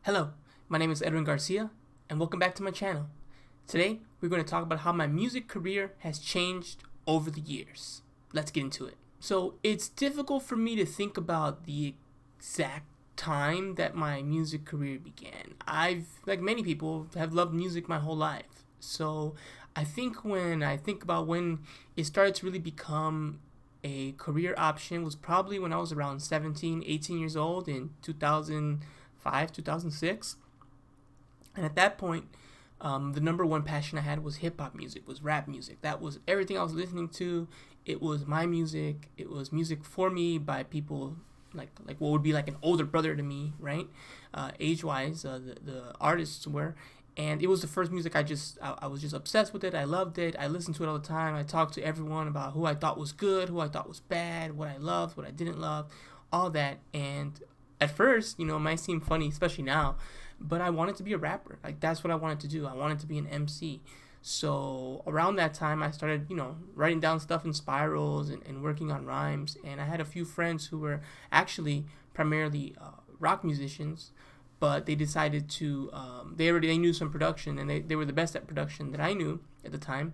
Hello, my name is Edwin Garcia, and welcome back to my channel. Today, we're going to talk about how my music career has changed over the years. Let's get into it. So, it's difficult for me to think about the exact time that my music career began. Like many people, have loved music my whole life. So, I think when I think about when it started to really become a career option was probably when I was around 17, 18 years old in 2005, 2006. And at that point, the number one passion I had was hip hop music, was rap music. That was everything I was listening to. It was my music. It was music for me by people like what would be like an older brother to me, right? Age wise, the artists were. And it was the first music I was just obsessed with it. I loved it. I listened to it all the time. I talked to everyone about who I thought was good, who I thought was bad, what I loved, what I didn't love, all that. And at first, it might seem funny, especially now, but I wanted to be a rapper. Like, that's what I wanted to do. I wanted to be an MC. So around that time, I started, writing down stuff in spirals and working on rhymes. And I had a few friends who were actually primarily rock musicians, but they decided to, they knew some production, and they were the best at production that I knew at the time.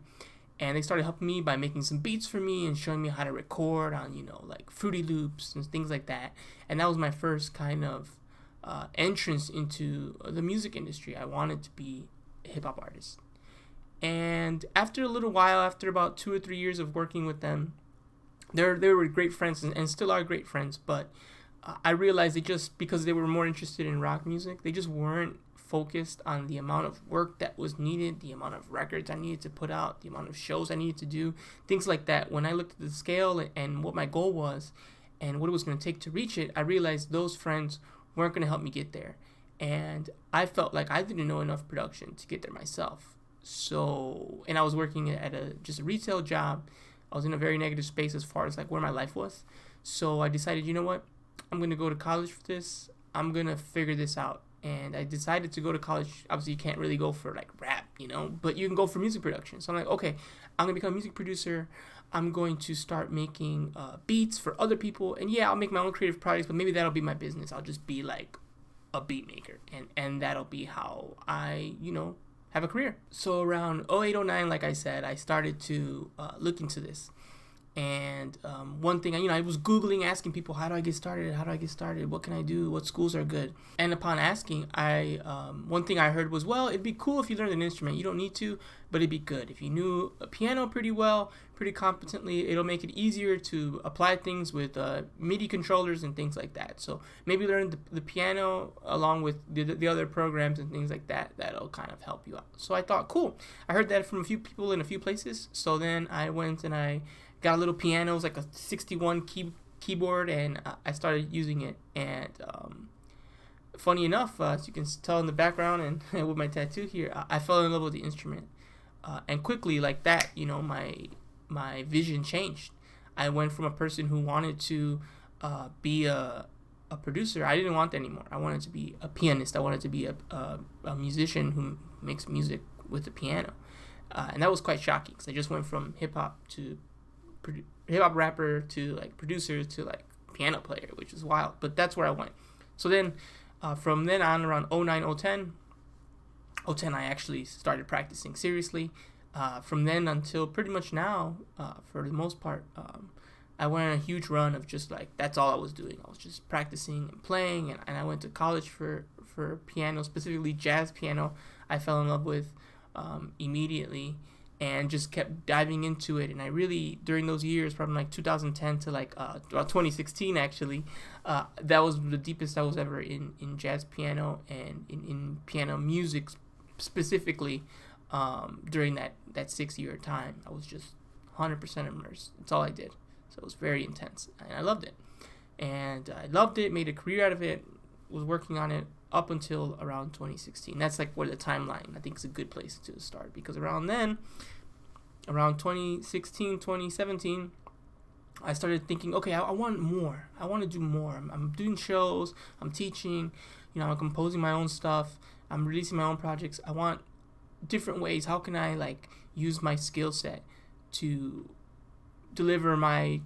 And they started helping me by making some beats for me and showing me how to record on, like Fruity Loops and things like that. And that was my first kind of entrance into the music industry. I wanted to be a hip hop artist. And after a little while, after about 2 or 3 years of working with them, they were great friends and still are great friends. But I realized because they were more interested in rock music, they just weren't focused on the amount of work that was needed, the amount of records I needed to put out, the amount of shows I needed to do, things like that. When I looked at the scale and what my goal was and what it was going to take to reach it, I realized those friends weren't going to help me get there. And I felt like I didn't know enough production to get there myself. So, and I was working at just a retail job. I was in a very negative space as far as like where my life was. So I decided, you know what? I'm going to go to college for this. I'm going to figure this out. And I decided to go to college. Obviously, you can't really go for like rap, but you can go for music production. So I'm like, okay, I'm going to become a music producer. I'm going to start making beats for other people. And yeah, I'll make my own creative projects, but maybe that'll be my business. I'll just be like a beat maker. And that'll be how I, have a career. So around 08, 09, like I said, I started to look into this. And one thing, I was Googling, asking people, how do I get started? How do I get started? What can I do? What schools are good? And upon asking, one thing I heard was, well, it'd be cool if you learned an instrument. You don't need to, but it'd be good. If you knew a piano pretty well, pretty competently, it'll make it easier to apply things with MIDI controllers and things like that. So maybe learn the piano along with the other programs and things like that. That'll kind of help you out. So I thought, cool. I heard that from a few people in a few places. So then I went and I got a little piano. It was like a 61 keyboard, and I started using it. And funny enough, as you can tell in the background and with my tattoo here, I fell in love with the instrument. And quickly, like that, my vision changed. I went from a person who wanted to be a producer. I didn't want that anymore. I wanted to be a pianist. I wanted to be a musician who makes music with the piano. And that was quite shocking, because I just went from hip-hop rapper to like producer to like piano player, which is wild. But that's where I went. So then from then on, around 09, 010 I actually started practicing seriously. From then until pretty much now, for the most part, I went on a huge run of just like, that's all I was doing. I was just practicing and playing, and I went to college for piano, specifically jazz piano. I fell in love with immediately, and just kept diving into it. And I really, during those years, from like 2010 to like about 2016 actually, that was the deepest I was ever in jazz piano and in piano music specifically. During that 6-year time, I was just 100% immersed. That's all I did. So it was very intense, and I loved it. Made a career out of it, was working on it up until around 2016. That's like where the timeline, I think, is a good place to start, because around then, around 2016, 2017, I started thinking, okay, I want more. I want to do more. I'm doing shows, I'm teaching, I'm composing my own stuff, I'm releasing my own projects. I want different ways. How can I like use my skill set to deliver my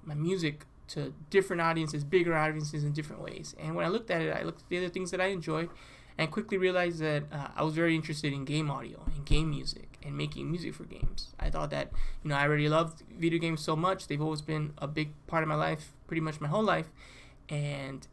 my music to different audiences, bigger audiences in different ways. And when I looked at it, I looked at the other things that I enjoyed and quickly realized that I was very interested in game audio and game music and making music for games. I thought that, I already loved video games so much. They've always been a big part of my life, pretty much my whole life. And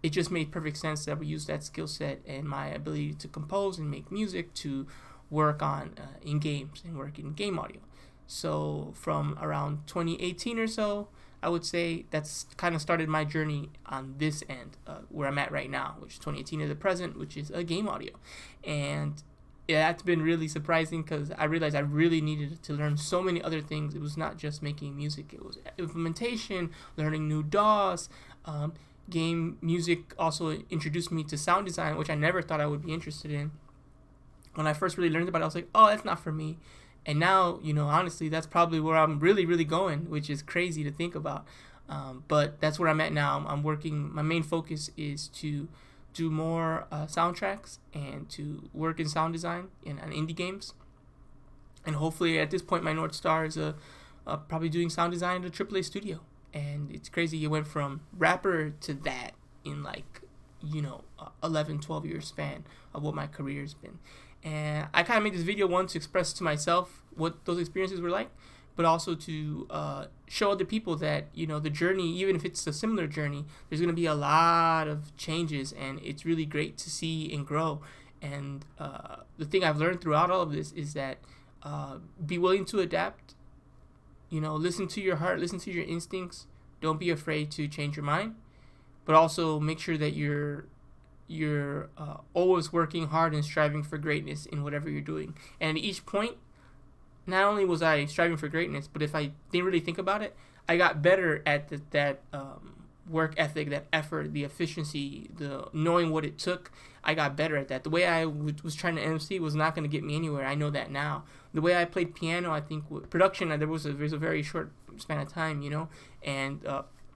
it just made perfect sense that I would use that skill set and my ability to compose and make music to work on in games and work in game audio. So from around 2018 or so, I would say that's kind of started my journey on this end, where I'm at right now, which is 2018 to the present, which is a game audio. And that's been really surprising because I realized I really needed to learn so many other things. It was not just making music, it was implementation, learning new DAWs. Game music also introduced me to sound design, which I never thought I would be interested in. When I first really learned about it, I was like, oh, that's not for me. And now, honestly, that's probably where I'm really, really going, which is crazy to think about. But that's where I'm at now. I'm working. My main focus is to do more soundtracks and to work in sound design in indie games. And hopefully, at this point, my North Star is probably doing sound design at a AAA studio. And it's crazy. You went from rapper to that in 11, 12 year span of what my career has been. And I kind of made this video, one, to express to myself what those experiences were like, but also to show other people that, the journey, even if it's a similar journey, there's going to be a lot of changes, and it's really great to see and grow. And the thing I've learned throughout all of this is that be willing to adapt, listen to your heart, listen to your instincts. Don't be afraid to change your mind, but also make sure that you're always working hard and striving for greatness in whatever you're doing. And at each point, not only was I striving for greatness, but if I didn't really think about it, I got better at that work ethic, that effort, the efficiency, the knowing what it took. I got better at that. The way I was trying to MC was not going to get me anywhere. I know that now. The way I played piano, I think with production, there was a very short span of time, and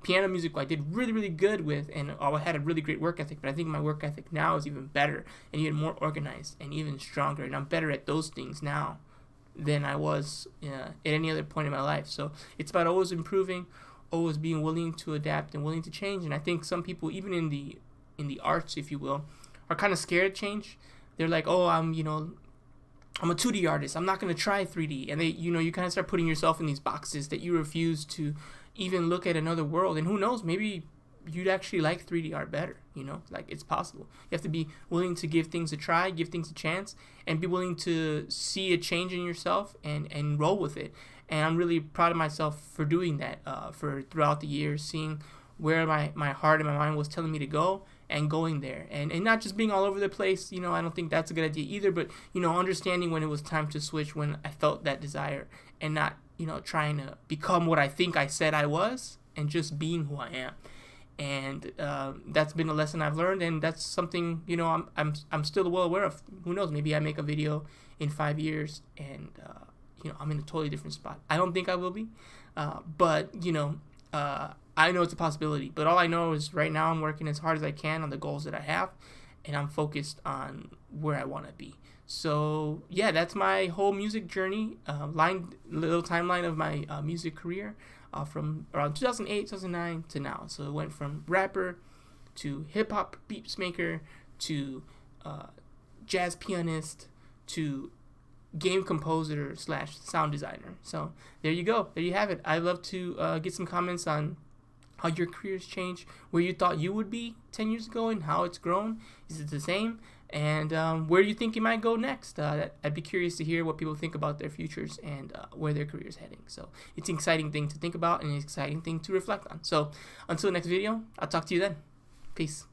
piano music I did really, really good with, and I had a really great work ethic, but I think my work ethic now is even better and even more organized and even stronger, and I'm better at those things now than I was at any other point in my life. So it's about always improving, always being willing to adapt and willing to change. And I think some people, even in the arts, if you will, are kind of scared to change. They're like, oh, I'm a 2D artist, I'm not going to try 3D. And you kind of start putting yourself in these boxes that you refuse to even look at another world. And who knows, maybe you'd actually like 3D art better, it's possible. You have to be willing to give things a try, give things a chance, and be willing to see a change in yourself and roll with it. And I'm really proud of myself for doing that, for throughout the years, seeing where my heart and my mind was telling me to go and going there, and not just being all over the place. I don't think that's a good idea either, but understanding when it was time to switch, when I felt that desire, and not trying to become what I think I said I was, and just being who I am. And that's been a lesson I've learned, and that's something I'm still well aware of. Who knows, maybe I make a video in 5 years and I'm in a totally different spot. I don't think I will be, but I know it's a possibility. But all I know is right now I'm working as hard as I can on the goals that I have, and I'm focused on where I want to be. So yeah, that's my whole music journey, little timeline of my music career, from around 2008, 2009 to now. So it went from rapper to hip hop beats maker to jazz pianist to game composer / sound designer. So there you go. There you have it. I'd love to get some comments on how your career's changed, where you thought you would be 10 years ago and how it's grown. Is it the same? And where do you think you might go next? I'd be curious to hear what people think about their futures and where their career's heading. So it's an exciting thing to think about and an exciting thing to reflect on. So until the next video, I'll talk to you then. Peace.